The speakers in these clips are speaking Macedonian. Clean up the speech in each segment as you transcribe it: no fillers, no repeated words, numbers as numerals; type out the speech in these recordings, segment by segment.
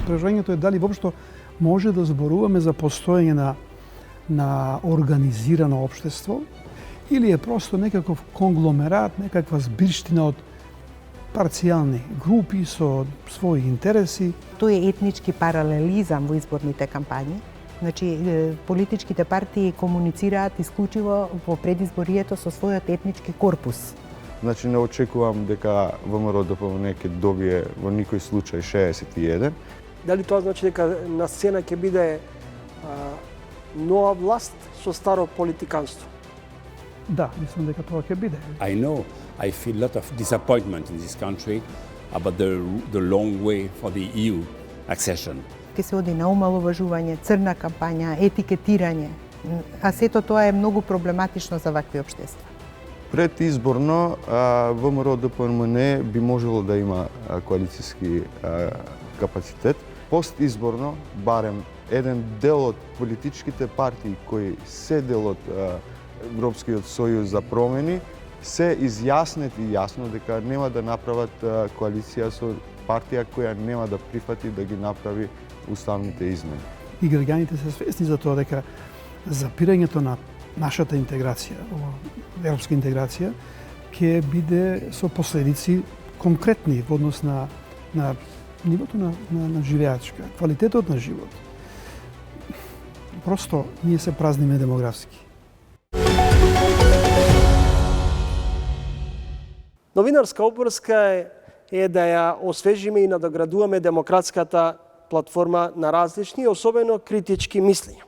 Прашањето е дали воопшто може да зборуваме за постоење на организирано општество или е просто некаков конгломерат, некаква збирштина од парцијални групи со своји интереси. Тој е етнички паралелизам во изборните кампањи. Значи, политичките партии комуницираат исклучиво во предизборието со својот етнички корпус. Значи, не очекувам дека ВМРО-ДПМН ќе добие во никој случај 61. Дали тоа значи дека на сцена ќе биде нова власт со старо политиканство? Да, мислам дека тоа ќе биде. I feel a lot of disappointment in this country about the long way for the EU accession. Ке се оди на омаловажување, црна кампања, етикетирање, а сето тоа е многу проблематично за вакви општества. Предизборно ВМРО-ДПМН би можело да има коалицијски капацитет. Постизборно, барем еден дел од политичките партии кои се дел од Европскиот сојуз за промени се изјаснети јасно дека нема да направат коалиција со партија која нема да прифати да ги направи уставните измени. И граѓаните се свесни за тоа дека запирањето на нашата интеграција, европска интеграција, ќе биде со последици конкретни во однос на нивото на живеачка, квалитетот на живот. Просто ние се празниме демографски. Новинарска опорска е да ја освежиме и надоградуваме демократската платформа на различни, особено критички мислења.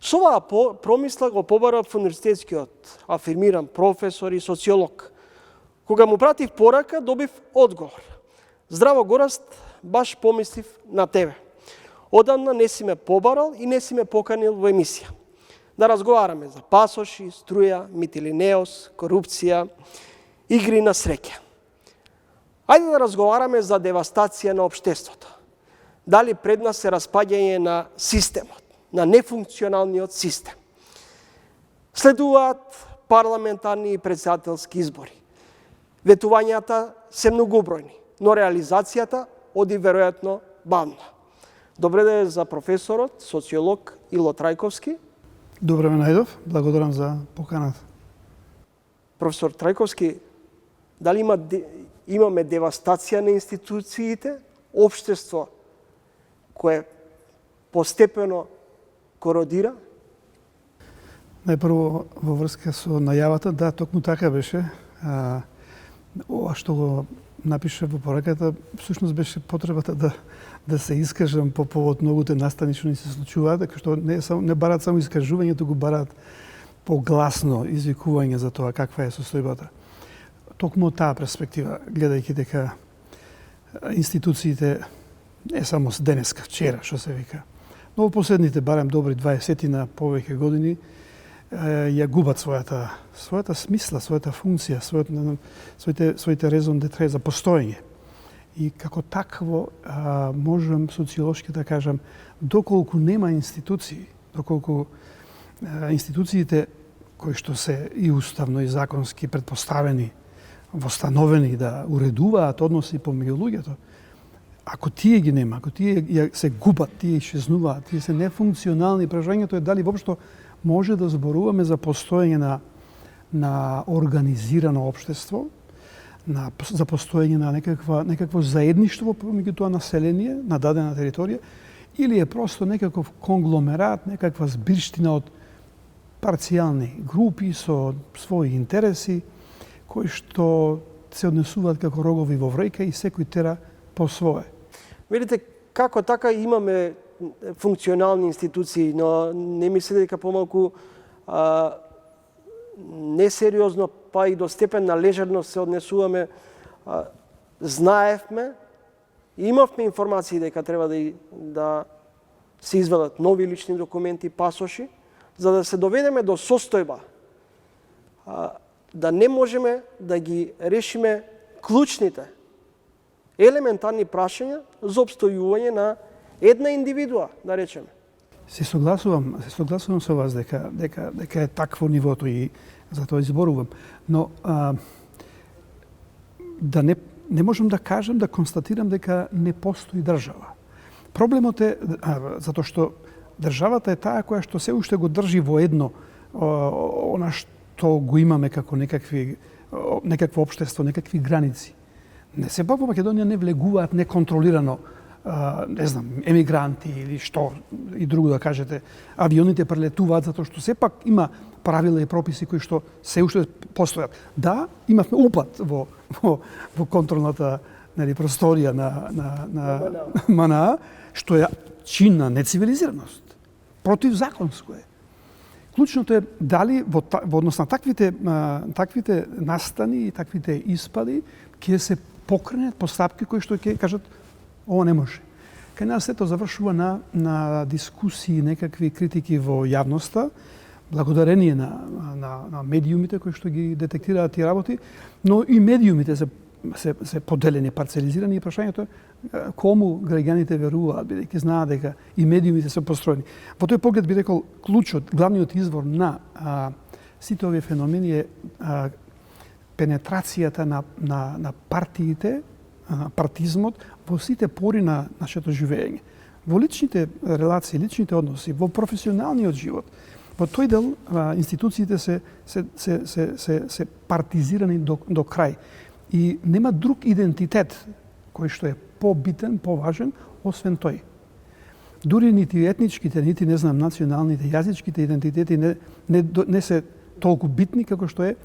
Со оваа промисла го побарав универзитетскиот афирмиран професор и социолог. Кога му пратив порака, добив одговор. Здраво Гораст, баш помислив на тебе. Одамна не си ме побарал и не си ме поканил во емисија. Да разговараме за пасоши, струја, митилинеос, корупција, игри на среќа. Ајде да разговараме за девастација на општеството. Дали пред нас е распаѓање на системот, на нефункционалниот систем. Следуваат парламентарни и председателски избори. Ветувањата се многобројни, но реализацијата оди веројатно бавно. Добре да е за професорот, социолог Ило Трајковски. Добре ме најдов, благодарам за поканата. Професор Трајковски, дали имаме девастација на институциите, општество кое постепено кородира? Најпрво во врска со најавата, да, токму така беше. Ова што го напиша во пораката, всушност беше потребата да се искажам по повод многуте настани што ни се случуваат, дека што не бараат само искажување, туку бараат погласно извикување за тоа каква е состојбата. Токму од таа перспектива, гледајќи дека институциите не само с денеска, вчера, што се вика, но во последните барем добри 20 на повеќе години ја губат својата смисла, својата функција, своите резон детре за постоење. И како такво можам социолошки да кажам, доколку нема институции, доколку институциите кои што се и уставно и законски предпоставени, востановени да уредуваат односи помеѓу луѓето, ако тие ги нема, ако тие се губат, тие исчезнуваат, тие се нефункционални, прашањето е дали воопшто може да зборуваме за постоење на организирано општество, за постоење на некакво заедништво помеѓу тоа население на дадена територија, или е просто некаков конгломерат, некаква збирштина од парцијални групи со своји интереси, кои што се однесуваат како рогови во вреќа и секој тера по свое. Видите, како така имаме функционални институции, но не мислите дека помалку несериозно, па и до степен на лежерност се однесуваме. Знаевме, имавме информации дека треба да се изведат нови лични документи, пасоши, за да се доведеме до состојба да не можеме да ги решиме клучните елементарни прашања за обстојување на една индивидуа, да речеме. Се согласувам со вас дека е такво нивото и за тоа изборувам. Но да не можам да кажам, да констатирам дека не постои држава. Проблемот е затоа што државата е таа која што се уште го држи во едно она што го имаме како некакво општество, некакви граници. Не се пак во Македонија не влегуваат неконтролирано не знам, емигранти или што и друго да кажете, авионите прелетуваат затоа што сепак има правила и прописи кои што се уште постојат. Да, имавме упад во контролната просторија на МНА, што е чин на нецивилизираност. Противзаконско е. Клучното е дали во однос на таквите настани и таквите испади ќе се покренат постапки кои што ќе кажат ова не може. Кај нас сето завршува на дискусии, некакви критики во јавноста, благодарение на медиумите кои што ги детектираат тие работи, но и медиумите се поделени, парцелизирани и прашањето е кому граѓаните веруваат, бидејќи знаат дека и медиумите се построени. Во тој поглед би рекол клучот, главниот извор на сите овие феномени е пенетрацијата на партиите, партизмот во сите пори на нашето живење. Во личните релации, личните односи, во професионалниот живот, во тој дел институциите се партизирани до крај. И нема друг идентитет кој што е побитен, поважен, освен тој. Дури нити етничките, нити не знам националните, јазичките идентитети не се толку битни како што е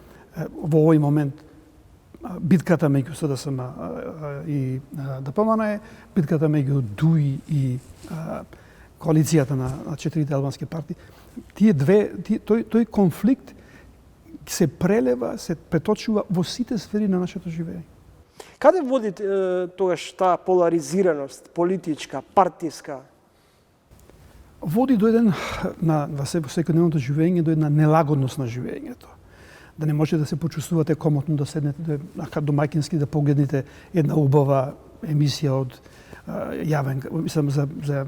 во овој момент битката меѓу СДСМ и ДПМН е, битката меѓу ДУИ и коалицијата на четирите албански партии. Тој конфликт се прелева, се преточува во сите сфери на нашето живење. Каде води тогаш таа поларизираност, политичка, партиска? Води до еден, во секојдневното живење, до една нелагодност на живењето. Да не може да се почувствувате комотно, да седнете домаќински, да погледнете една убава емисија од за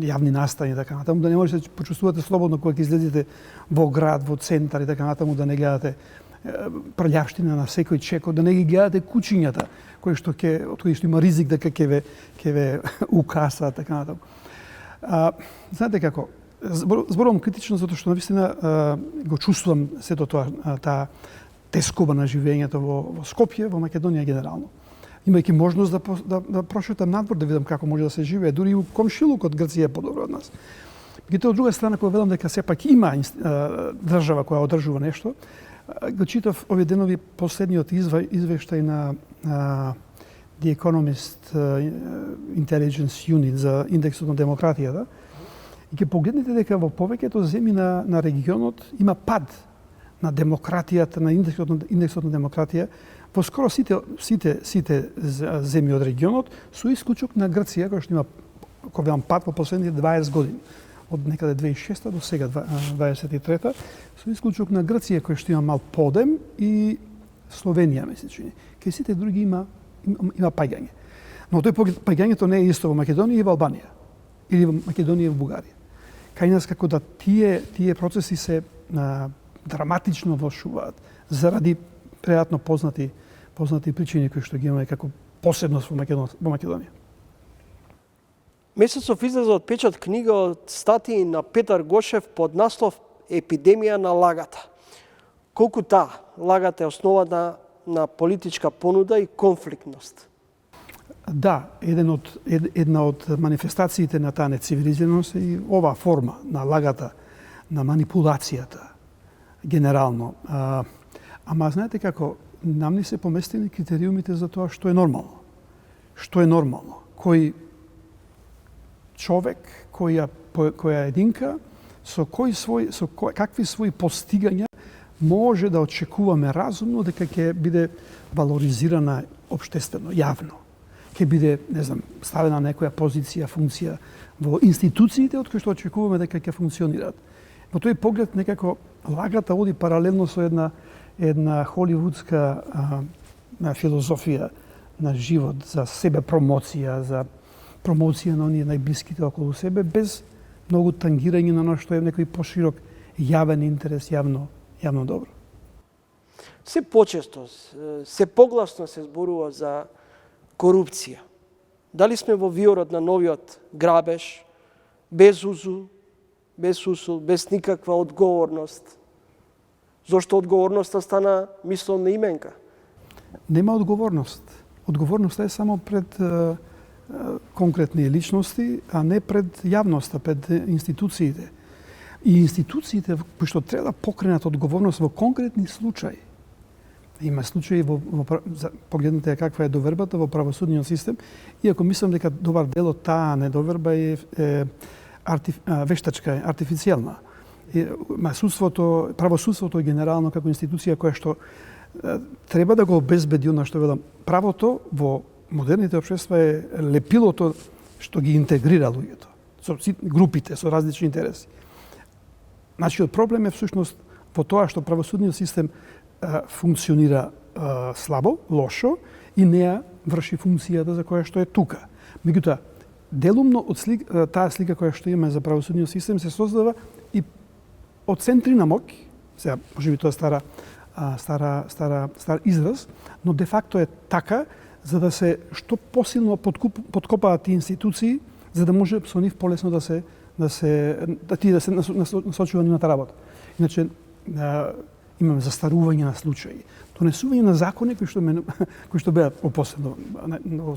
јавни настани и така натаму, да не може да се почувствувате слободно кога ќе излезете во град, во центар и така натаму, да не гледате прљавштина на секој чекор, да не ги гледате кучињата од кои што има ризик дека ќе ве укасаат така натаму. Знаете како, зборувам критично затоа што навистина го чувствувам сето тоа, таа тескоба на живењето во Скопје, во Македонија генерално. Имајќи можност да прошетам надвор, да видам како може да се живее, дури и у комшилукот Грција е подобро од нас. Меѓутоа, од друга страна, кога велам дека сепак има држава која одржува нешто, го читав овие денови последниот извештај на The Economist Intelligence Unit за индексот на демократијата, и ќе погледнете дека во повеќето земји на регионот има пад на демократијата, на индексот на демократија, во скоро сите земји од регионот, со исклучок на Грција, која што има, кој велам, пад во последните 20 години, од некаде 2006 до сега 23, со исклучок на Грција, која што има мал подем, и Словенија, ме се чини. Кај сите други има паѓање. Но тој паѓањето не е исто во Македонија и во Албанија, или во Македонија и во Бугарија. Кај нас како да тие процеси се драматично влошуваат заради прејатно познати причини кои што ги имаме како посебност во Македонија. Месецов излезе од печат книга од статии на Петар Гошев под наслов Епидемија на лагата. Колку таа лагата е основана на политичка понуда и конфликтност? Да, една од манифестациите на таа нецивилизираност е и оваа форма на лагата, на манипулацијата, генерално. Ама знаете како, нам ни се поместени критериумите за тоа што е нормално. Што е нормално? Кој човек, која единка, со какви своји постигања може да очекуваме разумно дека ќе биде валоризирана општествено, јавно. Ќе биде, не знам, ставена на некоја позиција, функција во институциите од кои што очекуваме дека ќе функционираат. Во тој поглед некако лагата оди паралелно со една холивудска филозофија на живот за себе промоција, за промоција на оние најблиските околу себе, без многу тангирање на оно што е некој поширок јавен интерес, јавно добро. Се почесто, се погласно се зборува за корупција. Дали сме во виорот на новиот грабеж, без усул, без никаква одговорност? Зошто одговорноста стана мисловна именка? Нема одговорност. Одговорноста е само пред конкретни личности, а не пред јавноста, пред институциите. И институциите кои што треба да покренат одговорност во конкретни случаи. Има случаи погледнете каква е довербата во правосудниот систем, иако мислам дека добар дел од таа недоверба е вештачка, артифицијална. Правосудството генерално како институција која што треба да го обезбеди она што велам. Правото во модерните општества е лепилото што ги интегрира луѓето, со групите, со различни интереси. Нашиот проблем е всушност во тоа што правосудниот систем функционира слабо, лошо и не ја врши функцијата за која што е тука. Меѓутоа, делумно од таа слика која што имаме за правосудниот систем се создава и од центри на моќ, сега можеби тоа стар израз, но де факто е така за да се што посилно подкопаат тие институции, за да може со нив полесно да се насочува нивната работа. Иначе имаме застарување на случаи, донесување на закони кои што беа последно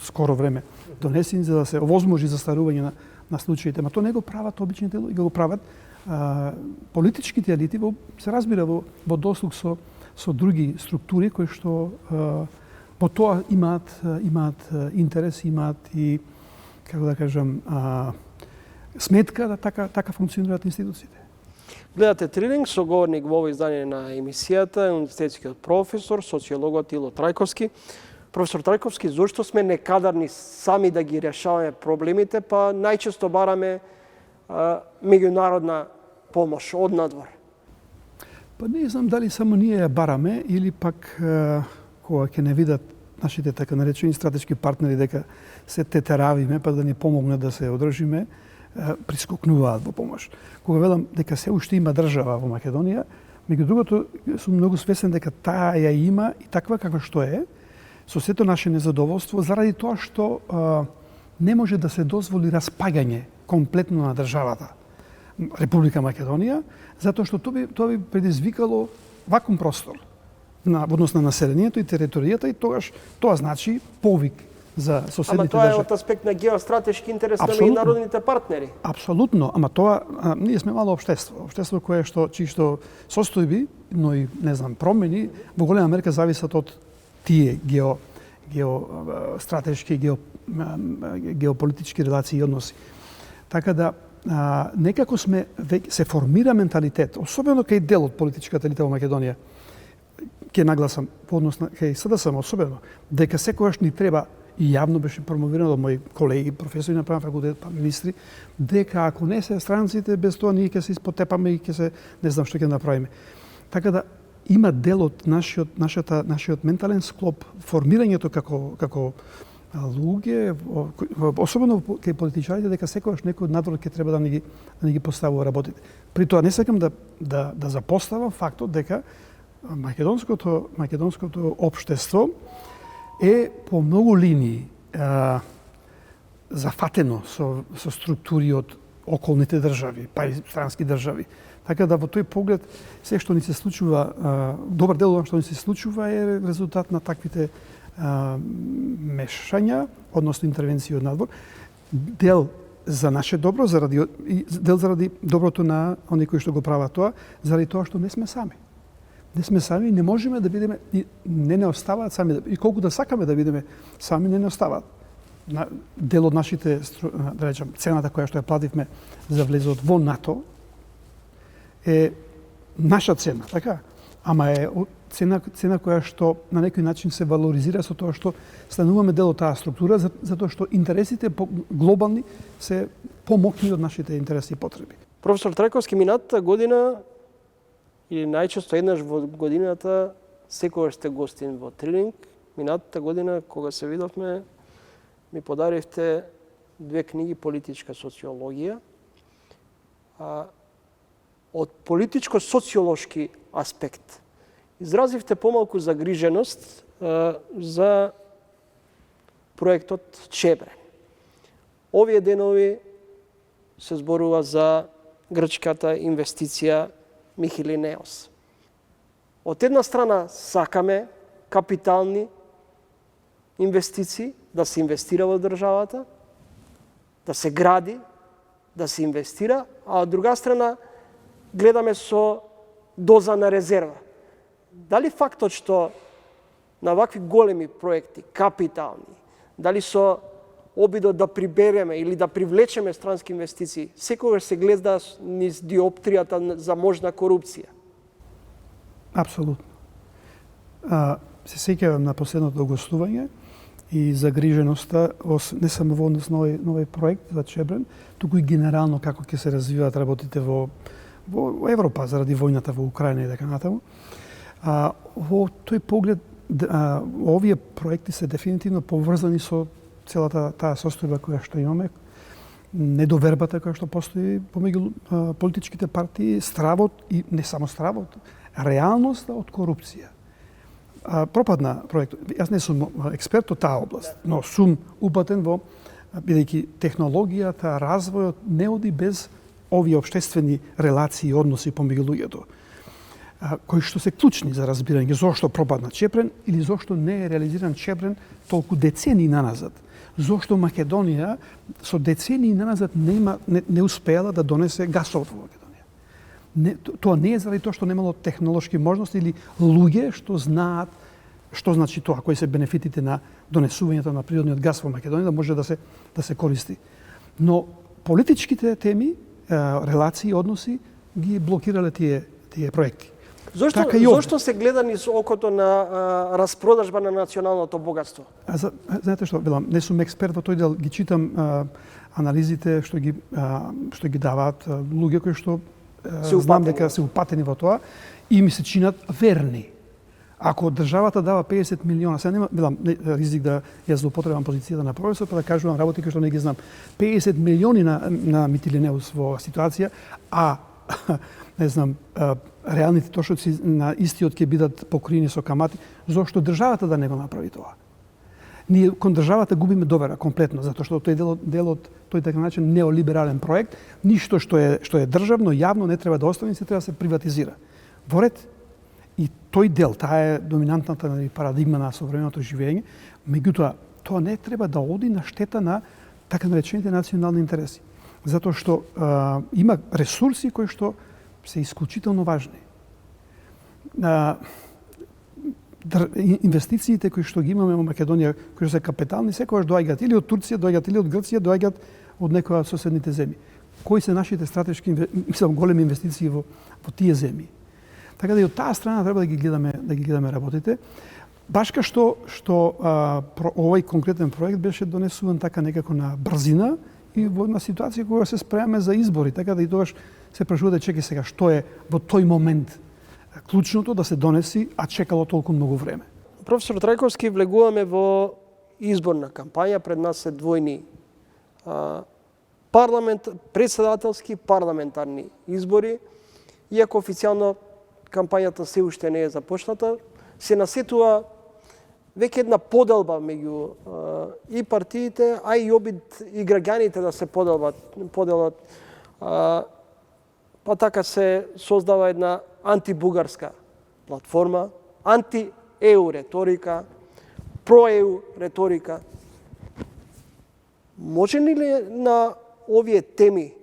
скоро време донесени за да се овозможи застарување на случаите, ма тоа не го прават обичните луѓе, го прават политичките елити, се разбира во дослуг со други структури кои што во тоа имаат интерес, имаат и како да кажам сметка да така функционираат институциите. Гледате тренинг со говорник во ово издание на емисијата, универзитетскиот професор, социологот Ило Трајковски. Професор Трајковски, зошто сме некадарни сами да ги решаваме проблемите, па најчесто бараме меѓународна помош од надвор? Па не знам дали само ние ја бараме или пак кога ќе не видат нашите така наречени стратешки партнери дека се тетеравиме па да ни помогнат да се одржиме, прискокнуваат во помош. Кога велам дека се уште има држава во Македонија, меѓу другото сум многу свесен дека таа ја има и таква каква што е, со сето наше незадоволство, заради тоа што не може да се дозволи распагање комплетно на државата Република Македонија, затоа што тоа би предизвикало вакуум простор во однос на населението и територијата и тогаш тоа значи повик за соседните држави. Ама тоа е од аспект на геостратешки интерес на меѓународните партнери. Апсолутно, ама тоа ние сме мало општество кое чисто состојби, но и не знам промени во голема мерка зависат од тие геостратешки, геополитички релации и односи. Така да некако се формира менталитет, особено кај дел од политичката елита во Македонија, ќе нагласам по однос на кај СДСМ особено, дека секогаш ни треба и јавно беше промовирано од мои колеги, професори на правен факултет, па министри, дека ако не се странците, без тоа ние ќе се испотепаме и ќе се не знам што ќе направиме. Така да има дел од нашиот ментален склоп, формирањето како луѓе, особено кај политичарите, дека секогаш некој од надвор ќе треба да ни ги поставува работите. При тоа не сакам да запоставам фактот дека македонското општество е по многу линии зафатено со структури од околните држави, па и странски држави. Така да во тој поглед се што ни се случува, добар дел од што ни се случува е резултат на таквите мешања, односно интервенции од надвор. Дел за наше добро, дел заради доброто на оние кои што го прават тоа, заради тоа што не сме сами. Не сме сами, не можеме да бидеме, не оставаат сами, и колку да сакаме да бидеме сами, не оставаат. Дел од нашите, да речем, цената која што ја плативме за влезот во НАТО е наша цена, така? Ама е цена која што на некој начин се валоризира со тоа што стануваме дел од таа структура, затоа што интересите глобални се помокни од нашите интереси и потреби. Професор Трајковски, минатата година или најчесто еднаш во годината секогаш сте гостин во тренинг. Минатата година кога се видовме ми подаривте 2 книги политичка социологија. Од политичко-социолошки аспект изразивте помалку загриженост за проектот Чебре. Овие денови се зборува за грчката инвестиција Михилинеос. Од една страна сакаме капитални инвестиции, да се инвестира во државата, да се гради, да се инвестира, а од друга страна гледаме со доза на резерва. Дали фактот што на вакви големи проекти, капитални, дали со обидот да прибереме или да привлечеме странски инвестиции, секогаш се гледа низ диоптријата за можна корупција? Апсолутно. Се сеќавам на последното гостување и загриженоста не само во однос на овој проект за Чебрен, туку и генерално како ќе се развиваат работите во Европа заради војната во Украина и така натаму. Во тој поглед овие проекти се дефинитивно поврзани со целата таа состојба која што имаме, недовербата која што постои помеѓу политичките партии, стравот и не само стравот, реалноста од корупција. Пропадна проект. Јас не сум експерт од таа област, но сум упатен во, бидејќи технологијата, развојот не оди без овие општествени релации и односи помеѓу луѓето, кои што се клучни за разбирање зошто пропадна Чепрен или зошто не е реализиран Чепрен толку децении наназад. Зошто Македонија со децении наназад не успеала да донесе гасовод во Македонија. Тоа не е заради тоа што немало технолошки можности или луѓе што знаат што значи тоа, кои се бенефитите на донесувањето на природниот газ во Македонија, да може да се користи. Но политичките теми, релации и односи ги блокирале тие проекти. Зошто се гледа низ окото на распродажба на националното богатство? Знаете што, велам, не сум експерт во тој дел, ги читам анализите што ги даваат луѓе кои што знам дека се упатени во тоа и ми се чинат верни. Ако државата дава 50 милиона, сега нема, велам, ризик да ја злоупотребам позицијата на професор, па да кажувам работи кои што не ги знам. 50 милиони на Митилинеус во ситуација, не знам, реалните трошоци на истиот ќе бидат покриени со камати, зошто државата да не го направи тоа? Ние кон државата губиме довера комплетно, затоа што тој дел од тој така начин неолиберален проект, ништо што е државно, јавно не треба да остане, се треба да се приватизира. Во ред. И тој дел, таа е доминантната парадигма на современото живење, меѓутоа тоа не треба да оди на штета на така наречените национални интереси. Затоа што има ресурси кои што се исклучително важни. Инвестициите кои што ги имаме во Македонија, кои што се капитални, секогаш доаѓаат или од Турција, доаѓаат или од Грција, доаѓаат од некоја од соседните земји. Кои се нашите стратешки, големи инвестиции во тие земји? Така да и од таа страна треба да ги гледаме работите. Баш ка што овој конкретен проект беше донесуван така некако на брзина и во една ситуација кога се спремаме за избори, така да и тогаш се прашувате чеки сега што е во тој момент клучното да се донеси, а чекало толку многу време. Професор Трајковски, влегуваме во изборна кампања, пред нас се двојни председателски парламентарни избори, иако официјално кампањата се уште не е започната, се насетува веќе една поделба меѓу и партиите, а и обид и граѓаните да се поделат. Па така се создава една антибугарска платформа, анти-ЕУ реторика, про-ЕУ реторика. Може ли на овие теми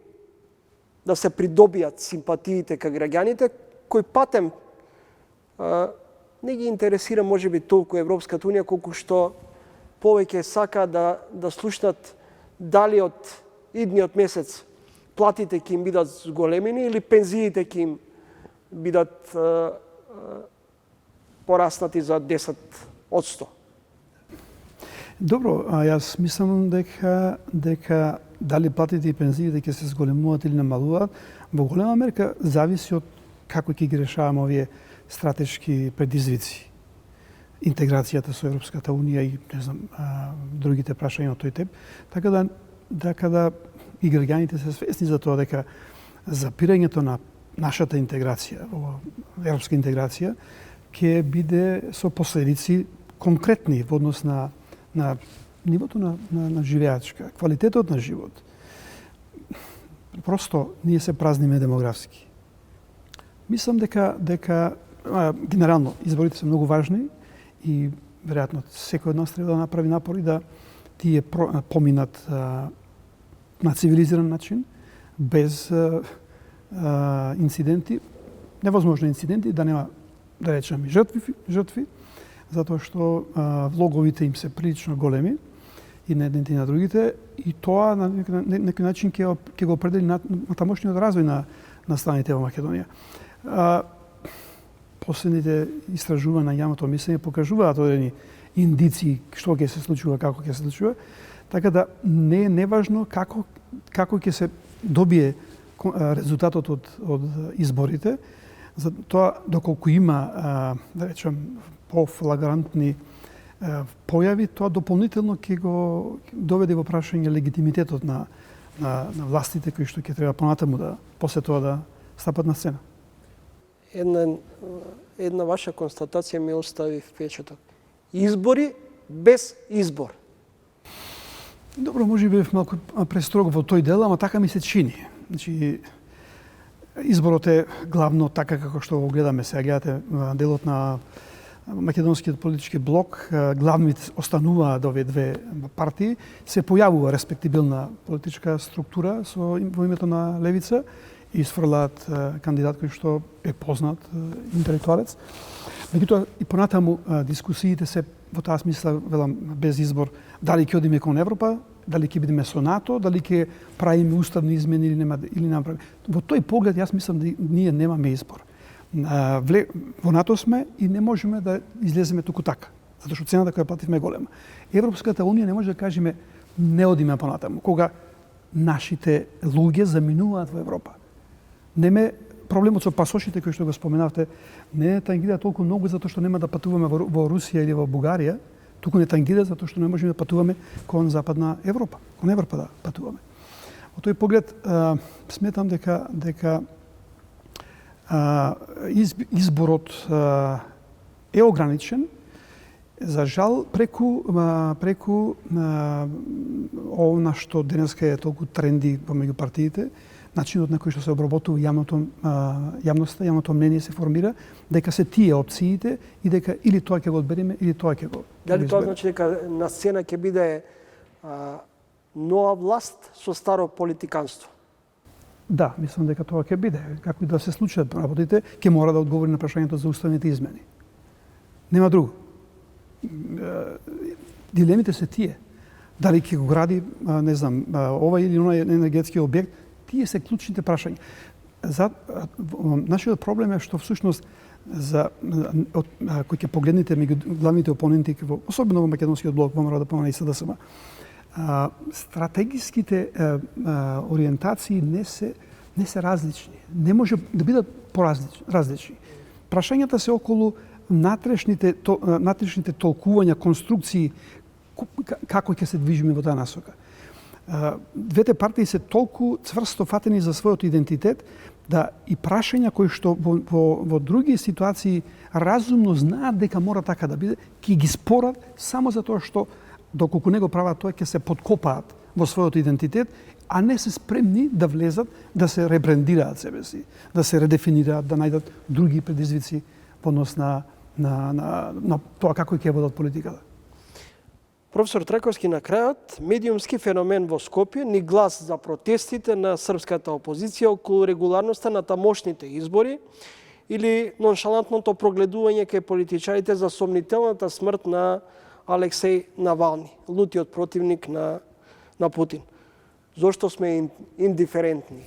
да се придобијат симпатиите кај граѓаните, кои патем не ги интересира можеби толку Европската унија, колку што повеќе сака да слушнат дали од идниот месец платите ќе им бидат зголемени или пензиите ќе им бидат пораснати за 10%. Добро, јас мислам дека дали платите и пензиите ќе се зголемуваат или намалуваат, во голема мерка зависи од како ќе ги решаваме овие стратешки предизвици. Интеграцијата со Европската унија и не знам, другите прашања од тој тип, така да и граѓаните се свесни за тоа дека запирањето на нашата интеграција, европска интеграција, ќе биде со последици конкретни во однос на нивото на живеачка, квалитетот на живот. Просто ние се празниме демографски. Мислам дека генерално изборите се многу важни и веројатно секој од нас треба да направи напори да тие поминат на цивилизиран начин, без инциденти, невозможни инциденти, да нема, да речеме, жртви, затоа што влоговите им се прилично големи и на едните и на другите, и тоа на некој начин ќе го определи натамошниот развој на страните во Македонија. Последните истражувања на јавното мислење покажуваат одредени индици што ќе се случува, како ќе се случува, така да не е неважно како ќе се добие резултатот од изборите, за тоа доколку има, да речем, пофлагрантни појави, тоа дополнително ќе го доведе во прашање легитимитетот на властите кои што ќе треба понатаму да после тоа да стапат на сцена. Една ваша констатација ми остави впечаток. Избори без избор. Добро, може би бев малку престрог во тој дел, ама така ми се чини. Значи, изборот е главно така како што го гледаме сега. Гледате делот на македонскиот политички блок, главните остануваат овие две партии, се појавува респектибилна политичка структура во името на левица и сфрлаат кандидат кој што е познат интелектуалец. Меѓутоа и понатаму дискусиите се во таа смисла, велам, без избор, дали ќе одиме кон Европа, дали ќе бидеме со НАТО, дали ќе правиме уставни измени или нема правиме. Во тој поглед јас мислам да ние немаме избор. Во НАТО сме и не можеме да излеземе туку така, затоа што цената која плативме е голема. Европската унија не може да кажеме не одиме понатаму, кога нашите луѓе заминуваат во Европа. Проблемот со пасошите кои што го споменавте не тангира толку многу затоа што нема да патуваме во Русија или во Бугарија, туку не тангира затоа што не можеме да патуваме кон Западна Европа, кон Европа да патуваме. Во тој поглед сметам дека изборот е ограничен, за жал преку она што денеска е толку тренди помеѓу партиите, начинот на кој што се обработува јавноста, јавното мнение се формира, дека се тие опциите и дека или тоа ќе го одбереме, или тоа ќе го Дали тоа значи дека на сцена ќе биде нова власт со старо политиканство? Да, мислам дека тоа ќе биде. Како и да се случат работите, ќе мора да одговори на прашањето за уставните измени. Нема друго. Дилемите се тие. Дали ќе го гради, не знам, ова или онај енергетски објект, тие се клучните прашања. Нашиот проблем е што всушност кој ќе погледнете меѓу главните опоненти, особено во македонскиот блок, ВМРО, ДПМН и СДСМ, стратегиските ориентации не се различни. Не може да бидат различни. Прашањата се околу натрешните толкувања, конструкции, како ќе се движиме во таа насока. Двете партии се толку цврсто фатени за својот идентитет да и прашања кои што во други ситуации разумно знаат дека мора така да биде, ќе ги спорат само затоа што доколку не го прават тоа ќе се подкопаат во својот идентитет, а не се спремни да влезат, да се ребрендираат себе си, да се редефинираат, да најдат други предизвици во однос на тоа како ќе водат политиката. Професор Трајковски, на крајот, медиумски феномен во Скопје ни глас за протестите на српската опозиција околу регуларноста на тамошните избори или ноншалантното прогледување кај политичарите за сомнителната смрт на Алексеј Навални, лутиот противник на Путин. Зошто сме индиферентни?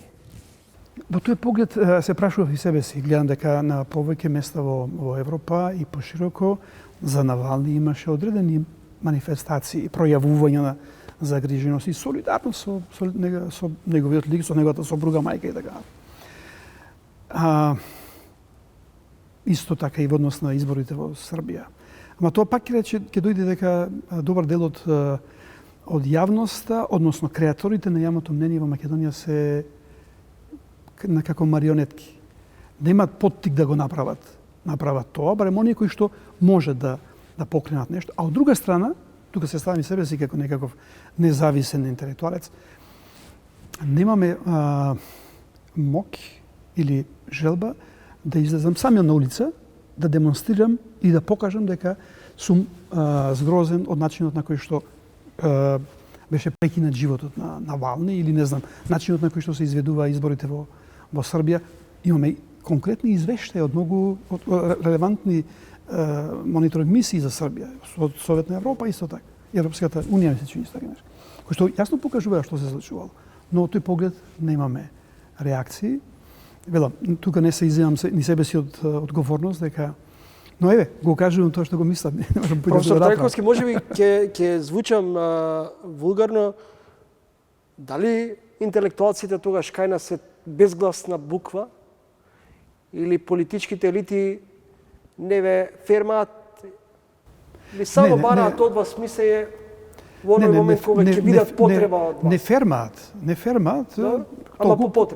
Во тој поглед се прашував и себе си. Гледам дека на повеќе места во Европа и пошироко за Навални имаше одредени манифестации, пројавувања на загриженост и солидарност со неговиот лик, со неговата сопруга, мајка и така. Исто така и во однос на изборите во Србија. Ама тоа пак ќе дојде дека добар дел од јавноста, односно креаторите на јавното мнение во Македонија се како марионетки. Немаат поттик да го направат тоа, барем оние кои што може да покренат нешто. А од друга страна, тука се ставам и себе си како некаков независен интелектуалец, немаме мок или желба да излезам самиот на улица, да демонстрирам и да покажам дека сум згрозен од начинот на кој што беше прекинат животот на Навални или не знам, начинот на кој што се изведува изборите во Србија. Имаме конкретни извештаи од многу релевантни мониторинг мисии за Србија, од Советна Европа исто така, Европската унија се чини така нешто, кој што јасно покажува што се случувало. Но од тој поглед немаме реакции. Велам, тука не се изземам ни себе си од одговорност дека но еве, го кажувам тоа што го мислам. Професор Трајковски, можеби ќе звучам вулгарно, дали интелектуалците тогаш кај нас се безгласна буква или политичките елити не ве фермаат или само бараат од вас мислење во оној момент кога ќе бидат потреба од вас? Не фермаат,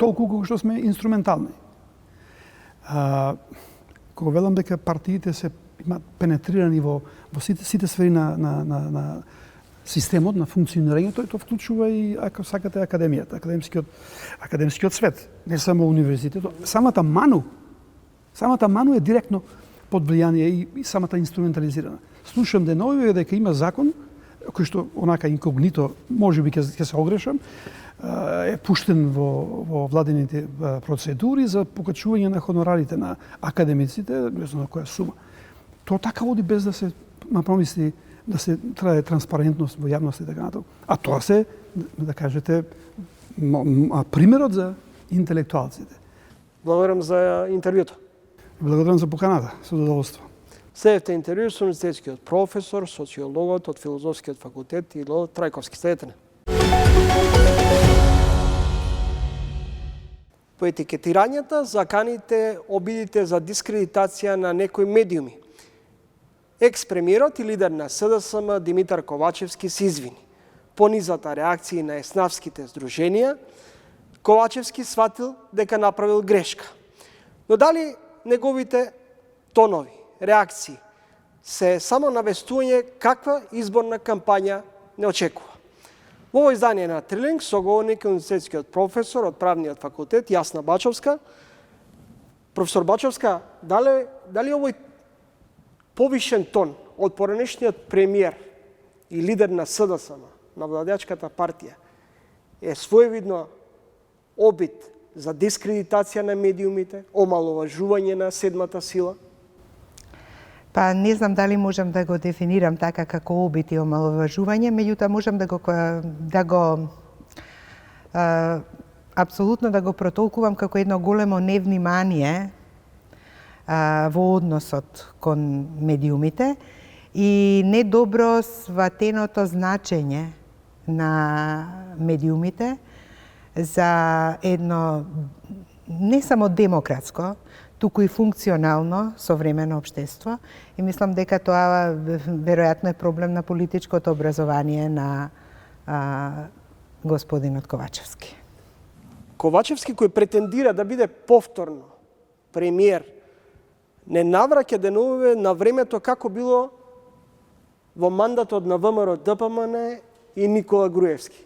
толку што сме инструментални. Кога велам дека партиите се имаат пенетрирани во сите сфери на системот, на функционирањето, тоа вклучува и, ако сакате, академијата, академскиот свет, не само универзитетот. Самата ману е директно под влијание и самата инструментализирана. Слушам денови дека има закон, кој што онака инкогнито, можеби ќе се огрешам, е пуштен во владините процедури за покачување на хонорарите на академиците, не знам на која сума. Тоа така води без да се промисли, да се трае транспарентност во јавност и така натаму. А тоа се, да кажете, примерот за интелектуалците. Благодарам за интервјуто. Благодарам за поканата, со задоволство. Следете интервју со универзитетскиот професор, социологот од Филозофскиот факултет Ило Трајковски. Следете. По етикетирањата заканите обидите за дискредитација на некои медиуми. Екс-премиерот и лидер на СДСМ Димитар Ковачевски се извини. По низата реакции на еснавските здруженија, Ковачевски сватил дека направил грешка. Но дали неговите тонови, реакции се само навестување каква изборна кампања не очекува? Во ово издание на Трилинг соговорник е универзитетскиот професор од Правниот факултет Јасна Бачовска. Професор Бачовска, дали овој повишен тон од поранешниот премиер и лидер на СДСМ, на владеачката партија, е своевидно обид за дискредитација на медиумите, омаловажување на седмата сила? Па не знам дали можам да го дефинирам така како обид и омаловажување, меѓутоа можам апсолутно да го протолкувам како едно големо невнимание во односот кон медиумите и недобро сватеното значење на медиумите за едно не само демократско, туку и функционално современо општество. И мислам дека тоа веројатно е проблем на политичкото образование на господинот Ковачевски. Ковачевски, кој претендира да биде повторно премиер, не навраќа деновиве на времето како било во мандатот на ВМРО ДПМН и Никола Груевски.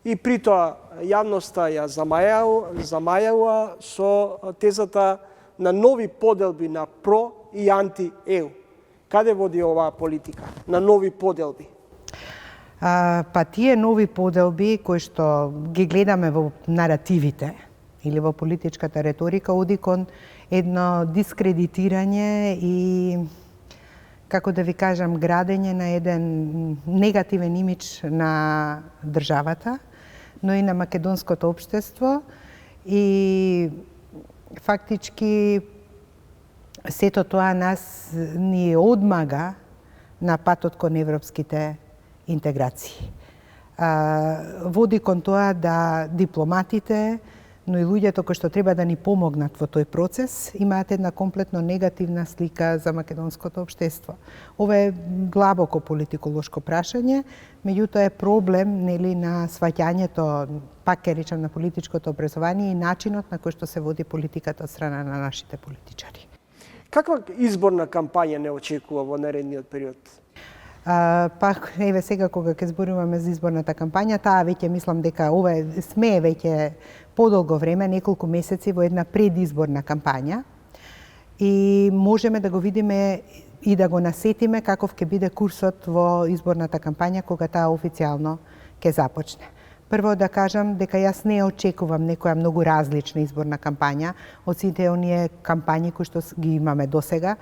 И при тоа јавноста ја замајала со тезата на нови поделби на про и анти-ЕУ. Каде води оваа политика? На нови поделби? Па тие нови поделби кои што ги гледаме во наративите или во политичката реторика оди кон едно дискредитирање и, како да ви кажам, градење на еден негативен имидж на државата, но и на македонското општество и фактички сето тоа нас ни одмага на патот кон европските интеграции. Води кон тоа да дипломатите, но и луѓето кои што треба да ни помогнат во тој процес, имаат една комплетно негативна слика за македонското општество. Ова е длабоко политиколошко прашање, меѓутоа е проблем нели на сваќањето, пак ќе речам, на политичкото образование и начинот на кој што се води политиката од страна на нашите политичари. Каква изборна кампања не очекува во наредниот период? Пак, еве сега кога ќе зборуваме за изборната кампања, таа веќе мислам дека сме веќе подолго време, неколку месеци во една предизборна кампања и можеме да го видиме и да го насетиме каков ќе биде курсот во изборната кампања кога таа официјално ќе започне. Прво да кажам дека јас не очекувам некоја многу различна изборна кампања од сите оние кампањи кои што ги имаме досега,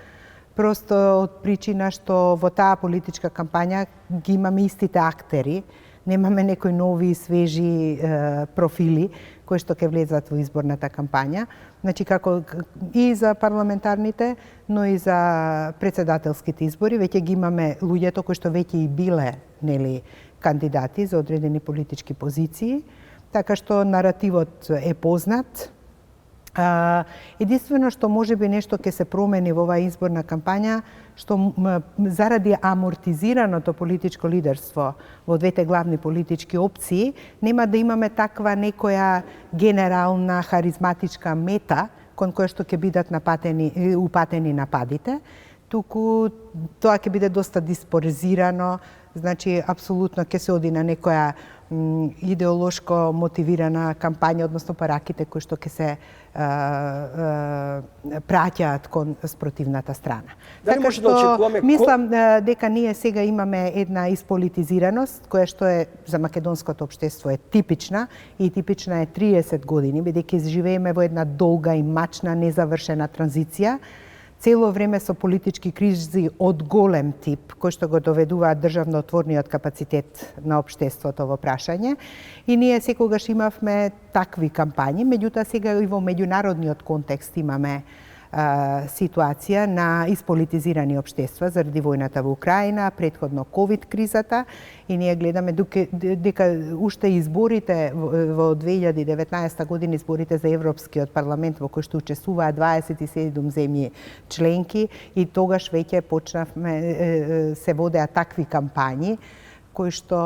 просто од причина што во таа политичка кампања ги имаме истите актери, немаме некои нови свежи профили кои што ќе влезат во изборната кампања. Значи како и за парламентарните, но и за председателските избори веќе ги имаме луѓето кои што веќе и биле, нели, кандидати за одредени политички позиции, така што наративот е познат. Единствено што можеби нешто ќе се промени во оваа изборна кампања, што заради амортизираното политичко лидерство во двете главни политички опции, нема да имаме таква некоја генерална харизматичка мета кон која што ќе бидат упатени нападите, туку тоа ќе биде доста диспоризирано, значи апсолутно ќе се оди на некоја идеолошко мотивирана кампања, односно параките кои што ќе се праќаат кон спротивната страна. Дали може да очекуваме мислам дека ние сега имаме една исполитизираност која што е за македонското општество е типична и типична е 30 години, бидејќи живееме во една долга и мачна незавршена транзиција, цело време со политички кризи од голем тип, кои што го доведуваат државноотворниот капацитет на општеството во прашање. И ние секогаш имавме такви кампањи, меѓутоа сега и во меѓународниот контекст имаме ситуација на исполитизирани општества заради војната во Украина, претходно ковид кризата, и ние гледаме дека уште изборите во 2019 година, изборите за Европскиот парламент во кои што учествуваат 27 земји членки, и тогаш веќе почнавме се водеа такви кампањи кои што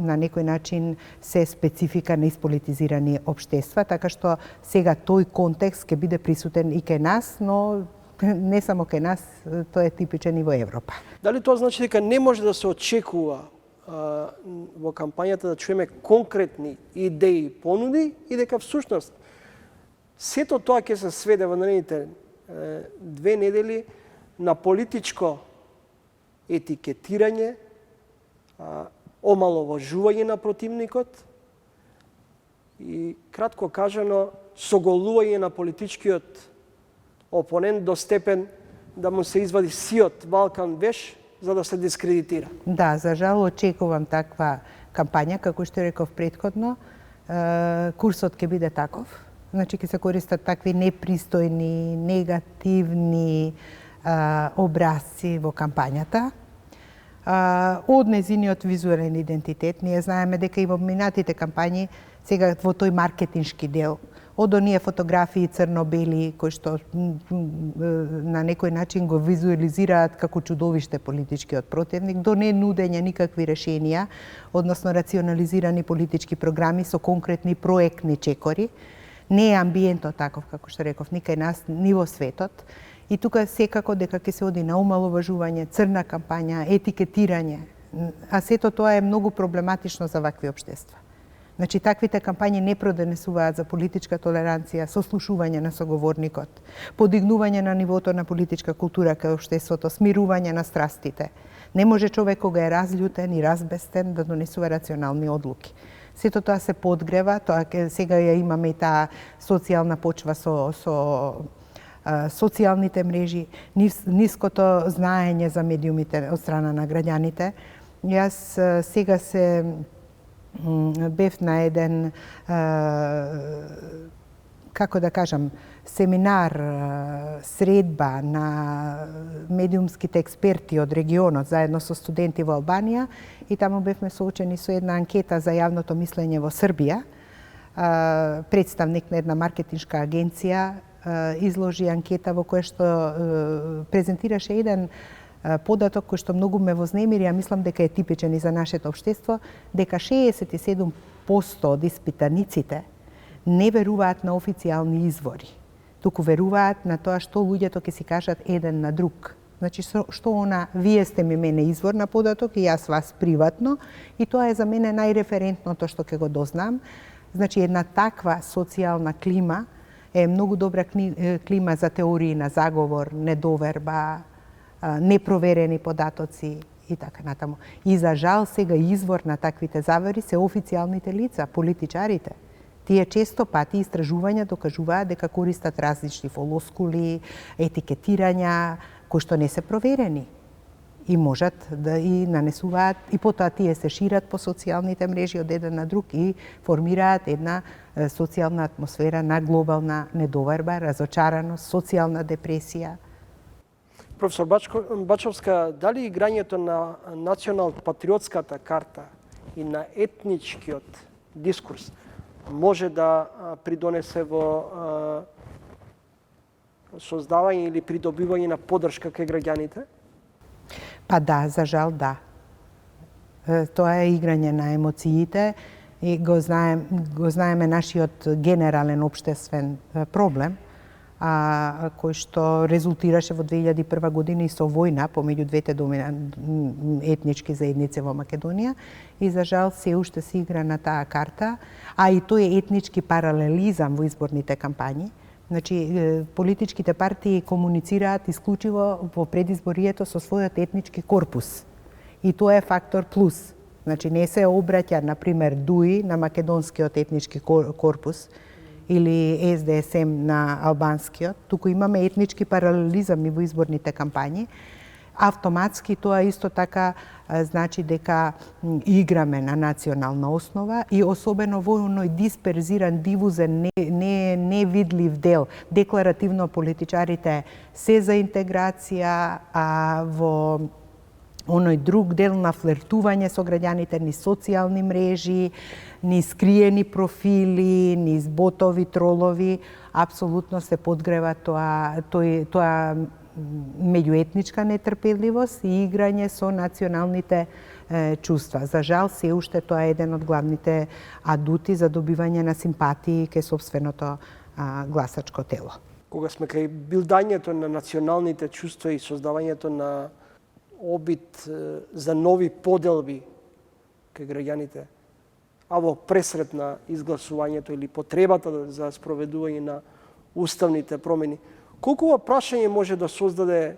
на некој начин се специфика на исполитизирани општества, така што сега тој контекст ќе биде присутен и кај нас, но не само кај нас, тој е типичен и во Европа. Дали тоа значи дека не може да се очекува во кампањата да чуеме конкретни идеи, понуди, и дека всушност сето тоа ќе се сведе во наредните 2 недели на политичко етикетирање, омаловажување на противникот и, кратко кажано, соголување на политичкиот опонент до степен да му се извади сиот Балкан веш за да се дискредитира. Да, за жал очекувам таква кампања, како што реков претходно. Курсот ќе биде таков. Значи ќе се користат такви непристојни, негативни образци во кампањата. Од незиниот визуелен идентитет, ние знаеме дека и во минатите кампањи, сега во тој маркетиншки дел, од оние фотографии црно-бели кои што на некој начин го визуализираат како чудовиште политичкиот противник, до не нудење никакви решенија, односно рационализирани политички програми со конкретни проектни чекори. Не е амбиентот таков, како што реков, ни кај нас, ни во светот. И тука секако дека ќе се оди на омаловажување, црна кампања, етикетирање, а сето тоа е многу проблематично за вакви општества. Значи, таквите кампањи не продонесуваат за политичка толеранција, сослушување на соговорникот, подигнување на нивото на политичка култура кај општеството, смирување на страстите. Не може човек кога е разљутен и разбестен да донесува рационални одлуки. Сето тоа се подгрева, тоа сега ја имаме и таа социјална почва со социјалните мрежи, ниското знаење за медиумите од страна на граѓаните. Јас сега се бев на еден, како да кажам, семинар, средба на медиумските експерти од регионот заедно со студенти во Албанија, и таму бевме соочени со една анкета за јавното мислење во Србија. Представник на една маркетиншка агенција изложи анкета во која што презентираше еден податок кој што многу ме вознемири, а мислам дека е типичен и за нашето општество, дека 67% од испитаниците не веруваат на официјални извори, туку веруваат на тоа што луѓето ќе си кажат еден на друг. Значи, што она, вие сте ми мене изворна податок и јас вас приватно, и тоа е за мене најреферентното што ќе го дознам. Значи, една таква социјална клима е многу добра клима за теории на заговор, недоверба, непроверени податоци и така натаму. И за жал сега извор на таквите завери се официјалните лица, политичарите. Тие често пати истражувања докажуваат дека користат различни фолоскули, етикетирања, кои што не се проверени и можат да и нанесуваат, и потоа тие се шират по социјалните мрежи од еден на друг и формираат една социјална атмосфера на глобална недоверба, разочараност, социјална депресија. Професор Бачовска, дали играњето на национал-патриотската карта и на етничкиот дискурс може да придонесе во создавање или придобивање на поддршка кај граѓаните? Па да, за жал да. Тоа е играње на емоциите и го знаеме нашиот генерален општествен проблем, кој што резултираше во 2001 година и со војна помеѓу двете етнички заедници во Македонија, и за жал се уште се игра на таа карта, а и тој е етнички паралелизам во изборните кампањи. Значи, политичките партии комуницираат исклучиво во предизборието со својот етнички корпус. И тоа е фактор плюс. Значи, не се обраќа, например, ДУИ на македонскиот етнички корпус или СДСМ на албанскиот, туку имаме етнички паралелизам и во изборните кампањи. Автоматски тоа исто така значи дека играме на национална основа и особено во оној дисперзиран, дивузен, невидлив дел. Декларативно политичарите се за интеграција, а во оној друг дел на флиртување со граѓаните, ни социјални мрежи, ни скриени профили, ни ботови, тролови, апсолутно се подгрева тоа меѓуетничка нетрпеливост и играње со националните чувства. За жал, се уште тоа е еден од главните адути за добивање на симпатии кај собственото гласачко тело. Кога сме кај билдањето на националните чувства и создавањето на обид за нови поделби кај граѓаните, а во пресред на изгласувањето или потребата за спроведување на уставните промени, колку ова прашање може да создаде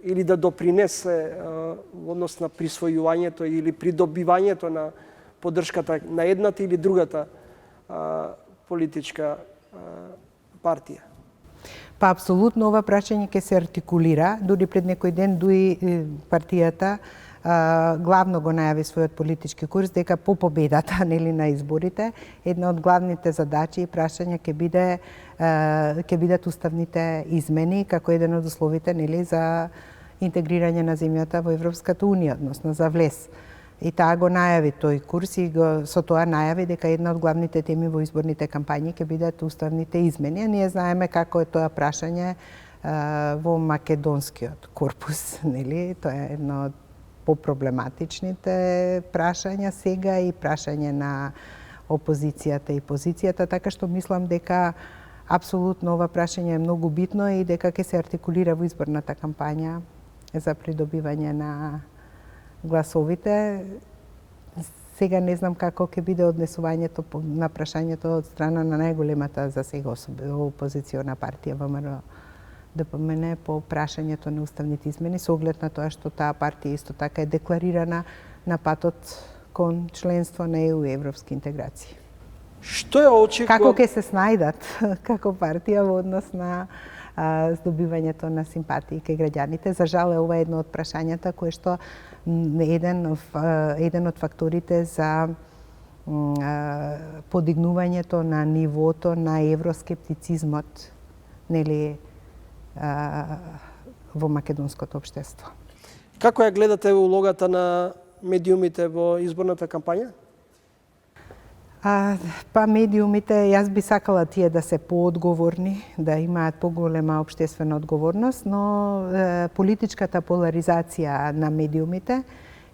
или да допринесе во однос на присвојувањето или придобивањето на поддршката на едната или другата политичка партија? Па апсолутно ова прашање ќе се артикулира. Дури пред некој ден ДУИ партијата главно го најави својот политички курс дека по победата на изборите една од главните задачи и прашања ќе бидат уставните измени како еден од условите за интегрирање на земјата во Европската унија, односно за влез. И таа го најави тој курс и со тоа најави дека една од главните теми во изборните кампањи ќе бидат уставните измени. А ние знаеме како е тоа прашање во македонскиот корпус, Тоа е едно од проблематичните прашања сега и прашање на опозицијата и позицијата, така што мислам дека апсолутно ова прашање е многу битно и дека ќе се артикулира во изборната кампања за придобивање на гласовите. Сега не знам како ќе биде однесувањето на прашањето од страна на најголемата за сега опозициона партија ВМРО ДПМН по прашањето на уставните измени, со оглед на тоа што таа партија исто така е декларирана на патот кон членство на ЕУ и европски интеграции. Што е очекува? Како ќе се снајдат како партија во однос на здобивањето на симпатии кај граѓаните? За жал е ова едно од прашањата кое што еден од факторите за подигнувањето на нивото на евроскептицизмот, во македонското општество. Како ја гледате улогата на медиумите во изборната кампања? Па медиумите, јас би сакала тие да се поодговорни, да имаат поголема општествена одговорност, но политичката поларизација на медиумите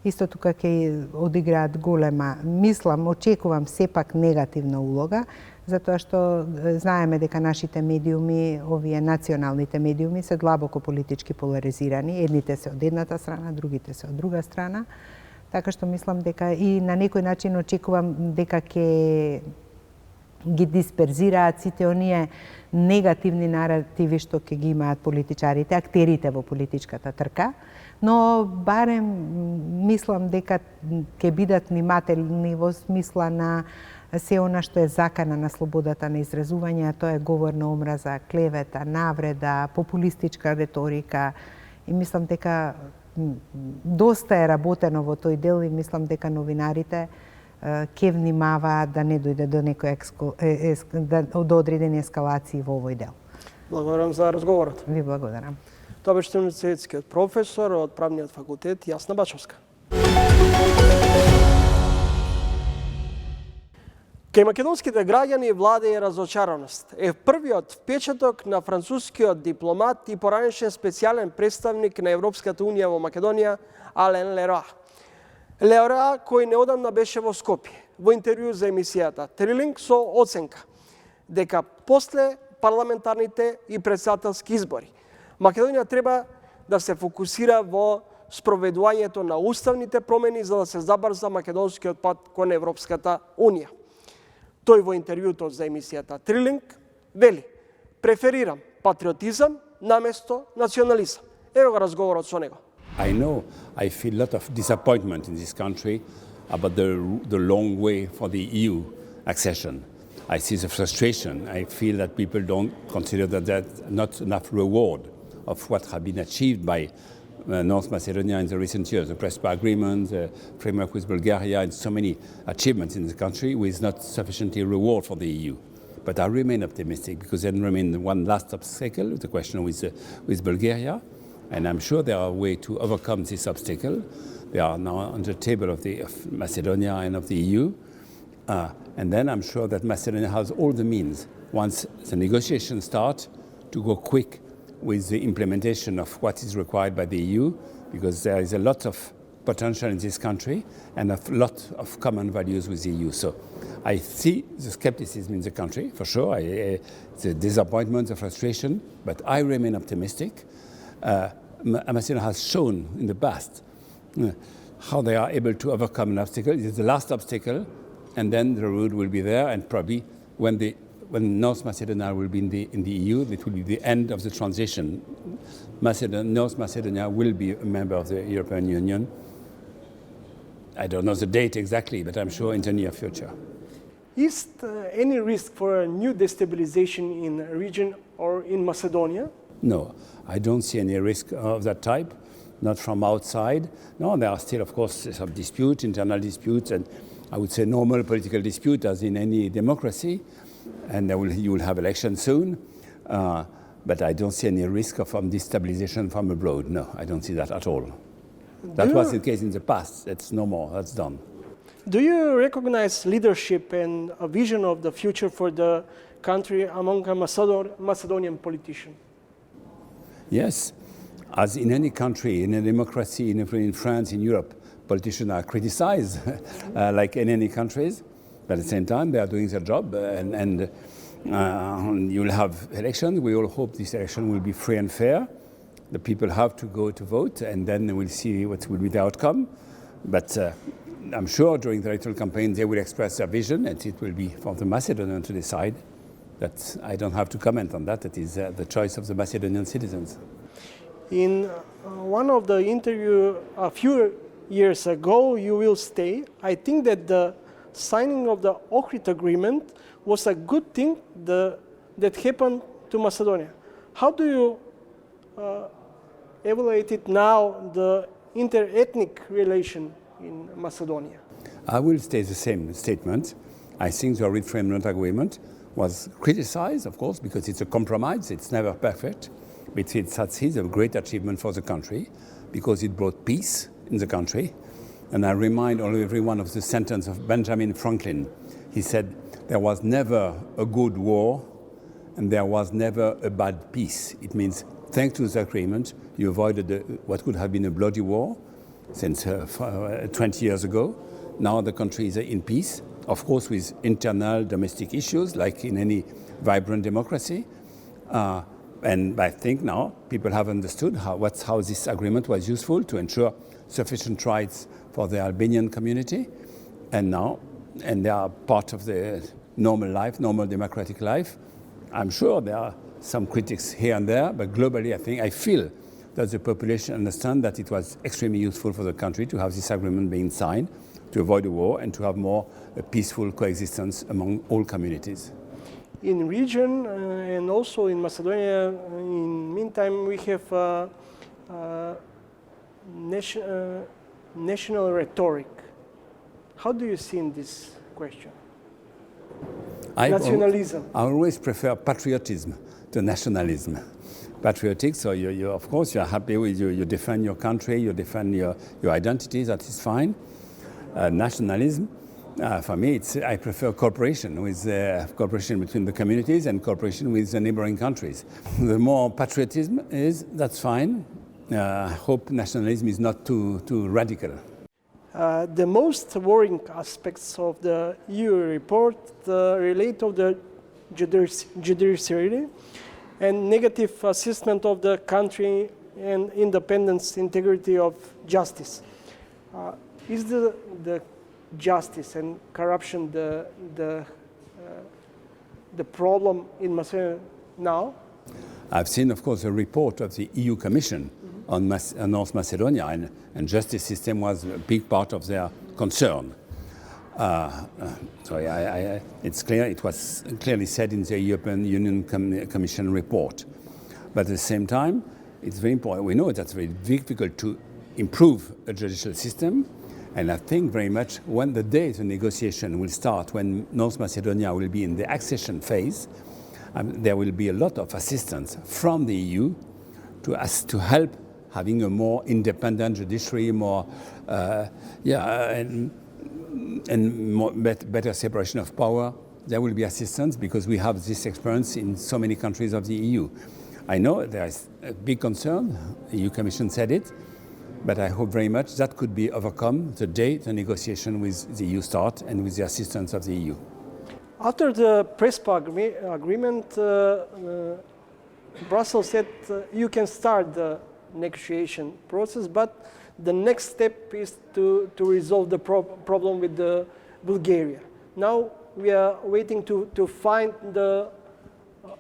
исто тука ќе одиграат голема, мислам, очекувам сепак негативна улога, затоа што знаеме дека нашите медиуми, овие националните медиуми, се длабоко политички поларизирани. Едните се од едната страна, другите се од друга страна. Така што мислам дека и на некој начин очекувам дека ќе ги дисперзираат сите оние негативни наративи што ќе ги имаат политичарите, актерите во политичката трка, но барем мислам дека ќе бидат внимателни во смисла на се она што е закана на слободата на изразување, а тоа е говор на омраза, клевета, навреда, популистичка реторика. И мислам дека доста е работено во тој дел и мислам дека новинарите ќе внимаваат да не дојде до некој до одредени ескалации во овој дел. Благодарам за разговорот. Ви благодарам. Тоа беше универзитетскиот професор од Правниот факултет Јасна Бачовска. Кај македонските граѓани владее разочараност. Е првиот впечаток на францускиот дипломат и поранешен специјален представник на Европската унија во Македонија Ален Лероа. Лероа, кој неодамна беше во Скопје, во интервју за емисијата Трилинг со оценка дека после парламентарните и претседателски избори Македонија треба да се фокусира во спроведувањето на уставните промени за да се забрза македонскиот пат кон Европската унија. Тој во интервјуто за емисијата Трилинг вели: преферирам патриотизам наместо национализам. Ево го разговорот со него. I know I feel a lot of disappointment in this country about the long way for the EU accession. I see the frustration. I feel that people don't consider that there's not enough reward of what has been achieved by North Macedonia in the recent years, the Prespa Agreement, the framework with Bulgaria, and so many achievements in the country with not sufficiently reward for the EU. But I remain optimistic because then remains one last obstacle, the question with Bulgaria. And I'm sure there are ways to overcome this obstacle. They are now on the table of Macedonia and of the EU. And then I'm sure that Macedonia has all the means, once the negotiations start, to go quick with the implementation of what is required by the EU, because there is a lot of potential in this country and a lot of common values with the EU. So I see the skepticism in the country, for sure, the disappointment, the frustration, but I remain optimistic. Macedonia has shown in the past how they are able to overcome an obstacle. It is the last obstacle, and then the road will be there, and probably when North Macedonia will be in the EU, it will be the end of the transition. North Macedonia will be a member of the European Union. I don't know the date exactly, but I'm sure in the near future. Is there any risk for a new destabilization in the region or in Macedonia? No, I don't see any risk of that type, not from outside. No, there are still, of course, some disputes, internal disputes, and I would say normal political dispute as in any democracy. And you will have elections soon. But I don't see any risk of destabilization from abroad. No, I don't see that at all. That was the case in the past. It's no more. That's done. Do you recognize leadership and a vision of the future for the country among Macedonian politicians? Yes. As in any country, in a democracy, in France, in Europe, politicians are criticized, like in any countries. But at the same time, they are doing their job, and you will have elections. We all hope this election will be free and fair. The people have to go to vote, and then we'll see what will be the outcome. But I'm sure during the electoral campaign they will express their vision, and it will be for the Macedonians to decide. That I don't have to comment on that. It is the choice of the Macedonian citizens. In one of the interviews a few years ago, you will say, I think that the signing of the Ohrid Agreement was a good thing that happened to Macedonia. How do you evaluate it now, the inter-ethnic relation in Macedonia? I will state the same statement. I think the Ohrid Framework Agreement was criticized, of course, because it's a compromise. It's never perfect. But it's a great achievement for the country because it brought peace in the country. And I remind everyone of the sentence of Benjamin Franklin. He said, there was never a good war and there was never a bad peace. It means, thanks to the agreement, you avoided what could have been a bloody war since 20 years ago. Now the country is in peace, of course with internal domestic issues like in any vibrant democracy. And I think now people have understood how this agreement was useful to ensure sufficient rights for the Albanian community. And they are part of the normal life, normal democratic life. I'm sure there are some critics here and there, but globally I feel that the population understands that it was extremely useful for the country to have this agreement being signed, to avoid a war and to have more peaceful coexistence among all communities. In region and also in Macedonia, in meantime, we have national rhetoric. How do you see in this question? Nationalism. I always prefer patriotism to nationalism. Patriotic, so you of course you're happy with you defend your country, you defend your identity, that is fine. Nationalism, for me, I prefer cooperation between the communities and cooperation with the neighboring countries. The more patriotism is, that's fine. I hope nationalism is not too radical. The most worrying aspects of the EU report relate to the judiciary and negative assessment of the country and independence, integrity of justice. Is the justice and corruption the problem in Macedonia now? I've seen, of course, a report of the EU Commission on North Macedonia, and justice system was a big part of their concern. It's clear, it was clearly said in the European Union Commission report. But at the same time, it's very important. We know that's very difficult to improve a judicial system, and I think very much when the day the negotiation will start, when North Macedonia will be in the accession phase, there will be a lot of assistance from the EU to help having a more independent judiciary, and more better separation of power. There will be assistance because we have this experience in so many countries of the EU. I know there is a big concern, the EU Commission said it, but I hope very much that could be overcome the day the negotiation with the EU start and with the assistance of the EU. After the Prespa agreement, Brussels said you can start the negotiation process, but the next step is to resolve the problem with Bulgaria. Now we are waiting to find the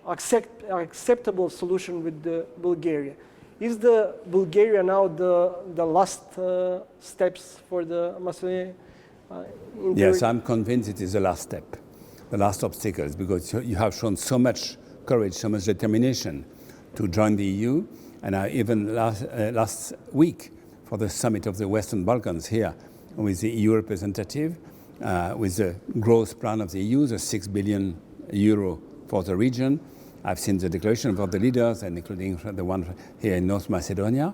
acceptable solution with Bulgaria. Is the Bulgaria now the last steps for the Macedonian? Yes, I'm convinced it is the last step, the last obstacles, because you have shown so much courage, so much determination to join the EU, and even last week for the summit of the Western Balkans here with the EU representative, with the growth plan of the EU, the 6 billion euro for the region. I've seen the declaration of the leaders, and including the one here in North Macedonia.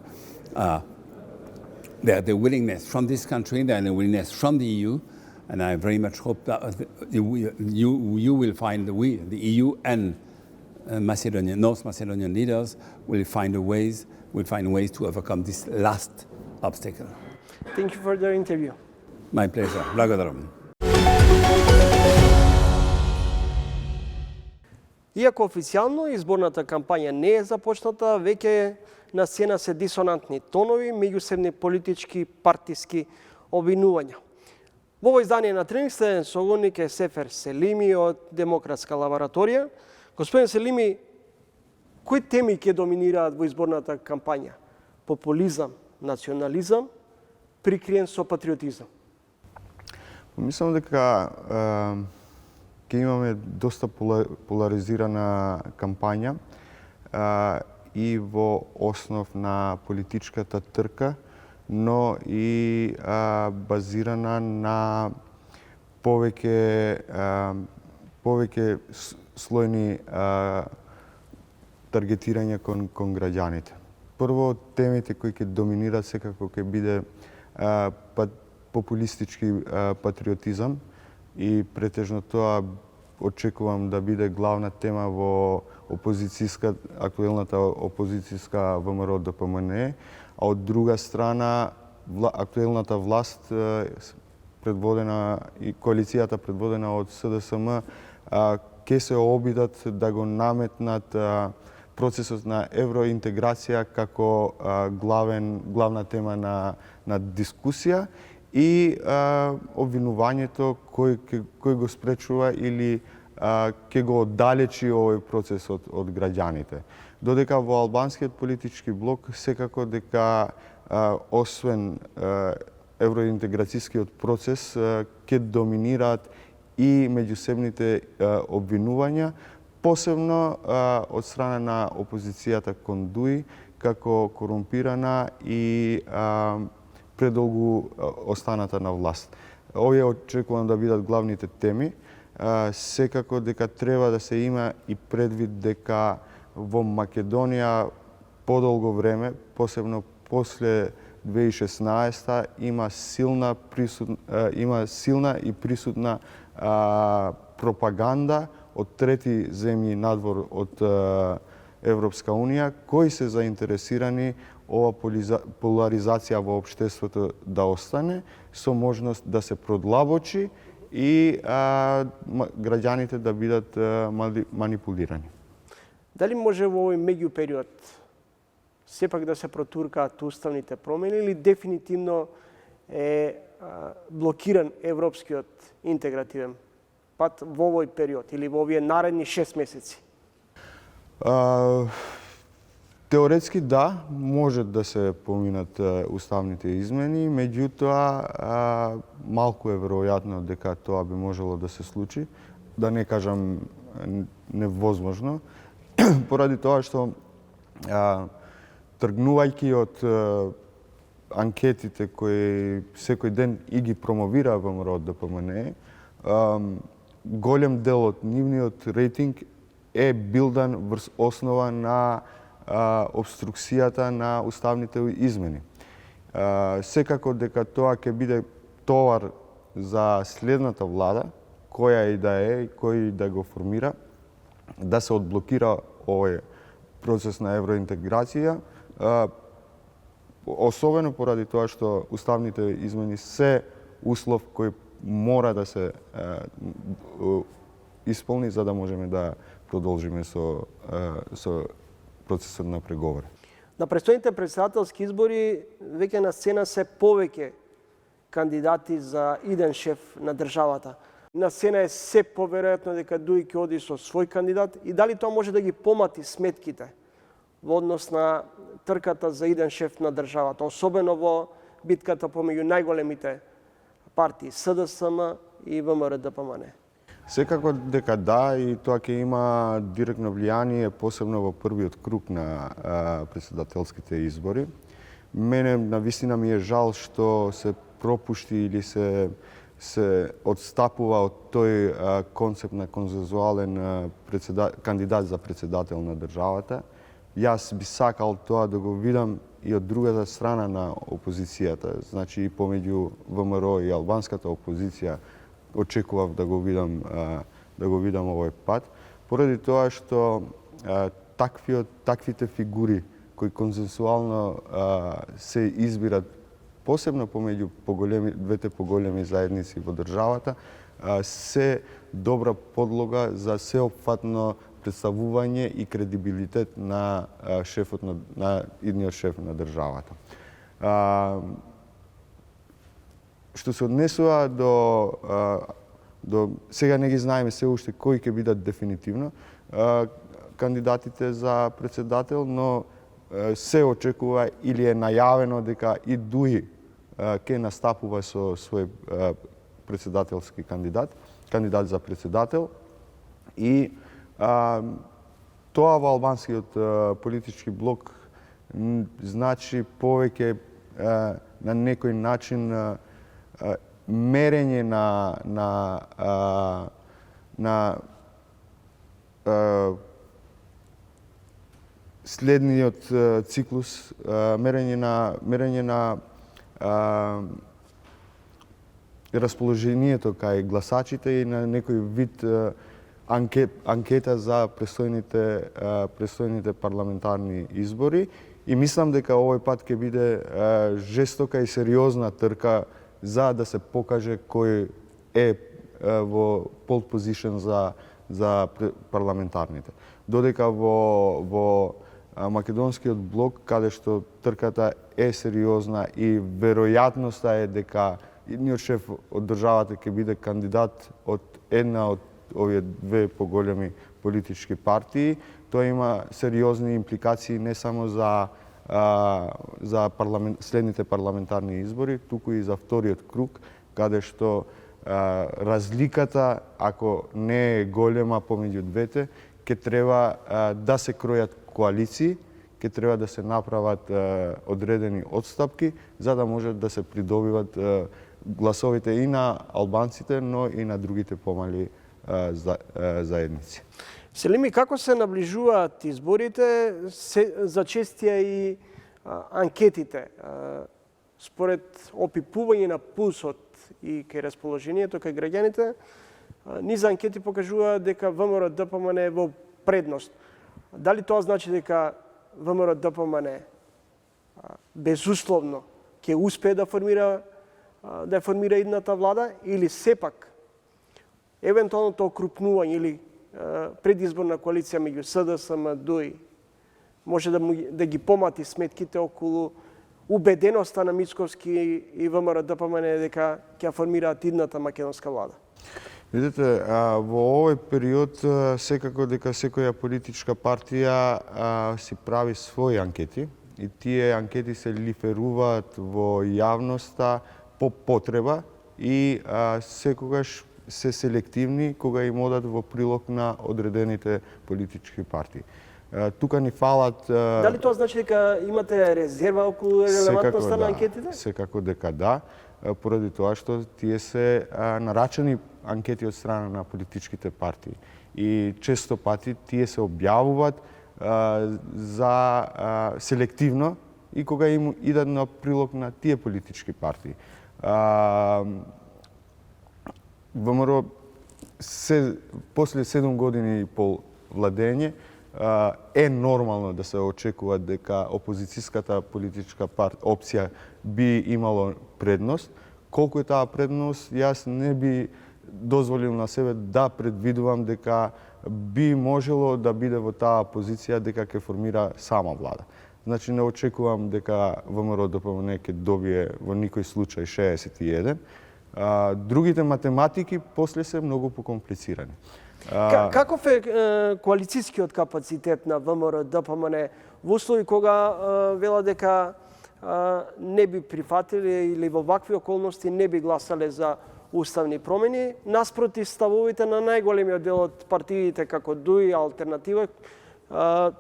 The willingness from this country and the willingness from the EU, and I very much hope that you will find the EU and North Macedonian leaders will find ways to overcome this last obstacle. Thank you for the interview. My pleasure. Благодарам. Иако официјално изборната кампања не е започната, веќе на сцена се дисонантни тонови, меѓусебни политички партиски обвинувања. Во овој издание на Тренинг следен соговорник е Сефер Селими од Демократска лабораторија. Господин Селими, кои теми ќе доминираат во изборната кампања? Популизам, национализам, прикриен со патриотизам? Мислам дека ќе имаме доста поларизирана кампања и во основ на политичката трка, но и базирана на повеќе слојни таргетирање кон граѓаните. Прво, темите кои ќе доминираат секако ќе биде популистички патриотизам и претежно тоа очекувам да биде главна тема во актуелната опозицијска ВМРО ДПМН, а од друга страна актуелната власт, предводена и коалицијата предводена од СДСМ, ќе се обидат да го наметнат процесот на евроинтеграција како главна тема на дискусија и обвинувањето кој го спречува или ќе го оддалечи овој процес од граѓаните. Додека во албанскиот политички блок секако дека освен евроинтеграцијскиот процес ќе доминираат и меѓусебните обвинувања, посебно од страна на опозицијата кон ДУИ како корумпирана и предолгу останата на власт. Овие очекувам да бидат главните теми. Секако дека треба да се има и предвид дека во Македонија подолго време, посебно после 2016 има силна и присутна пропаганда од трети земји надвор од Европска Унија, кои се заинтересирани ова поларизација во општеството да остане, со можност да се продлабочи и граѓаните да бидат манипулирани. Дали може во овој меѓупериод сепак да се протуркаат уставните промени или дефинитивно е блокиран европскиот интегративен пат во овој период или во овие наредни 6 месеци? Теоретски да, може да се поминат уставните измени, меѓутоа малку е веројатно дека тоа би можело да се случи, да не кажам невозможно, поради тоа што тргнувајќи од анкетите кои секој ден и ги промовира ВМРО од ДПМН, голем дел од нивниот рейтинг е билдан врз основа на обструкцијата на уставните измени. Секако дека тоа ќе биде товар за следната влада, која и да е, кој да го формира, да се одблокира овој процес на евроинтеграција, особено поради тоа што уставните измени се услов кој мора да се исполни за да можеме да продолжиме со процесот на преговори. На предстојните претседателски избори веќе на сцена се повеќе кандидати за иден шеф на државата. На сцена е се поверојатно дека ДУИ ќе оди со свој кандидат и дали тоа може да ги помати сметките во однос на трката за иден шеф на државата, особено во битката помеѓу најголемите партии СДСМ и ВМРО-ДПМН. Секако дека да, и тоа ќе има директно влијание, посебно во првиот круг на претседателските избори. Мене навистина ми е жал што се пропушти или се одстапува од тој концепт на консензуален кандидат за претседател на државата. Јас би сакал тоа да го видам и од другата страна на опозицијата, значи и помеѓу ВМРО и албанската опозиција, очекував да го видам овој пат, поради тоа што таквите фигури кои консенсуално се избират, посебно помеѓу двете поголеми заедници во државата, се добра подлога за сеопфатно представување и кредибилитет на идниот шеф на државата. Што се однесува до сега не ги знаеме се уште кои ќе бидат дефинитивно кандидатите за претседател, но се очекува или е најавено дека и ДУИ ќе настапува со свој претседателски кандидат за претседател и тоа во албанскиот политички блок значи повеќе на некој начин мерење на следниот циклус, мерење на расположението кај гласачите и на некој вид анкета за престојните парламентарни избори и мислам дека овој пат ќе биде жестока и сериозна трка за да се покаже кој е во pole position за парламентарните. Додека во македонскиот блок, каде што трката е сериозна и веројатноста е дека идниот шеф од државата ќе биде кандидат од една од овие две поголеми политички партии, тоа има сериозни импликации не само за следните парламентарни избори, туку и за вториот круг, каде што разликата, ако не е голема помеѓу двете, ќе треба да се кројат коалиции, ќе треба да се направат одредени отстапки, за да може да се придобиват гласовите и на албанците, но и на другите помали заедници. Селими, како се наближуваат изборите, зачестија и анкетите. Според опипување на пулсот и кај расположението кај граѓаните, низ анкети покажуваат дека ВМРО-ДПМН е во предност. Дали тоа значи дека ВМРО-ДПМН безусловно ќе успее да формира идната влада, или сепак евентуалното окрупнување или предизборна коалиција меѓу СДСМ, ДОИ може да ги помати сметките околу убеденоста на Мицковски и ВМРО-ДПМН дека ќе формираат идната македонска влада? Видите, во овој период секако дека секоја политичка партија си прави своји анкети и тие анкети се лиферуваат во јавноста по потреба и секогаш се селективни кога им одат во прилог на одредените политички партии. Тука ни фалат... Дали тоа значи дека имате резерва околу релевантноста на анкетите? Секако дека да, поради тоа што тие се нарачани анкети од страна на политичките партии. И често пати тие се објавуваат за селективно и кога им идат на прилог на тие политички партии. ВМРО после 7 години и пол владење е нормално да се очекува дека опозицијската политичка опција би имало предност. Колку е таа предност, јас не би дозволил на себе да предвидувам дека би можело да биде во таа позиција дека ќе формира сама влада. Значи не очекувам дека ВМРО-ДПМН ќе добие во никој случај 61. Другите математики после се многу покомплицирани. Каков е коалицијскиот капацитет на ВМРО-ДПМН во услови кога вела дека не би прифатиле или во вакви околности не би гласале за уставни промени, наспроти ставовите на најголемиот дел од партиите како ДУИ, Алтернатива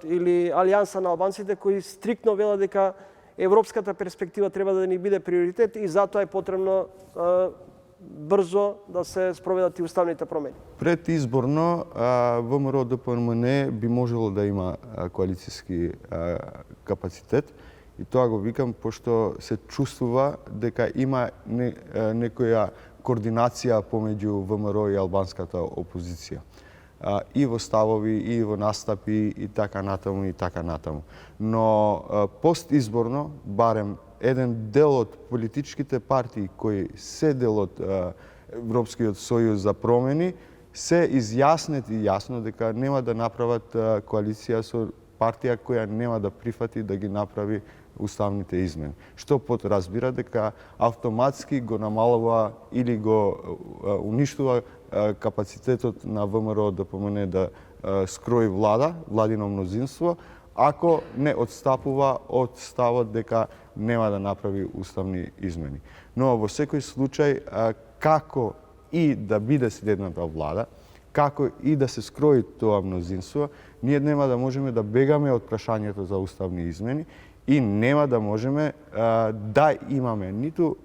или Алијанса на албанците, кои стриктно велат дека европската перспектива треба да ни биде приоритет и затоа е потребно брзо да се спроведат и уставните промени. Предизборно ВМРО-ДПМН би можело да има коалицијски капацитет и тоа го викам пошто се чувствува дека има некоја координација помеѓу ВМРО и албанската опозиција. И во ставови, и во настапи, и така натаму, и така натаму. Но постизборно, барем еден дел од политичките партии кои се дел од Европскиот сојуз за промени, се изјаснети јасно дека нема да направат коалиција со партија која нема да прифати да ги направи уставните измени. Што подразбира дека автоматски го намалува или го уништува капацитетот на ВМРО-ДПМН да скрои владино мнозинство, ако не отстапува од ставот дека нема да направи уставни измени. Но во секој случај, како и да биде следната влада, како и да се скрои тоа мнозинство, ние нема да можеме да бегаме од прашањето за уставни измени и нема да можеме да имаме ниту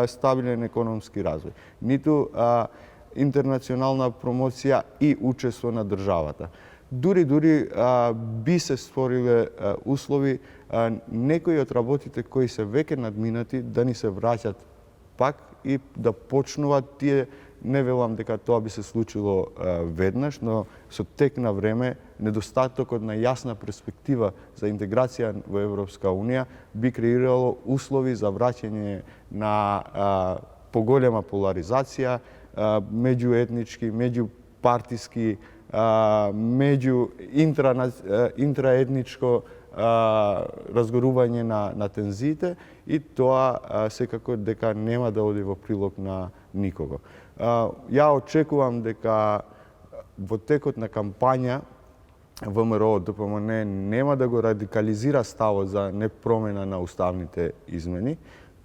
стабилен економски развој, ниту интернационална промоција и учество на државата. Дури би се створиле услови некои од работите кои се веќе надминати да ни се враќат пак и да почнуваат тие не велам дека тоа би се случило веднаш, но со тек на време недостатокот на јасна перспектива за интеграција во Европска Унија би креирало услови за враќање на поголема поларизација, меѓуетнички, меѓупартиски, интраетничко разгорување на тензиите и тоа секако дека нема да оди во прилог на никого. Ја очекувам дека во текот на кампања ВМРО ДПМН нема да го радикализира ставот за непромена на уставните измени,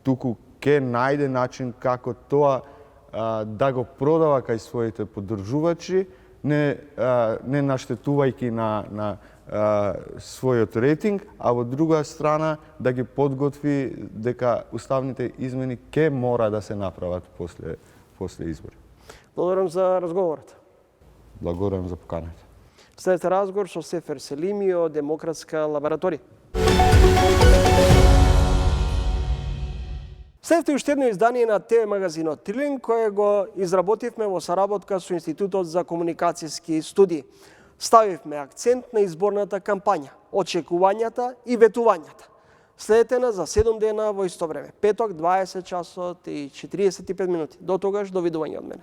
туку ќе најде начин како тоа да го продава кај своите поддржувачи, не наштетувајќи на својот рейтинг, а во друга страна да ги подготви дека уставните измени ќе мора да се направат после избори. Благодарам за разговорот. Благодарам за поканата. Следете разговор со Сефер Селими од Демократска лабораторија. Следете уште едно издание на ТВ магазинот Трилин, кое го изработивме во соработка со Институтот за комуникацијски студии. Ставивме акцент на изборната кампања, очекувањата и ветувањата. Следете на за 7 дена во исто време, петок 20 часот и 45 минути. До тогаш, довидување од мене.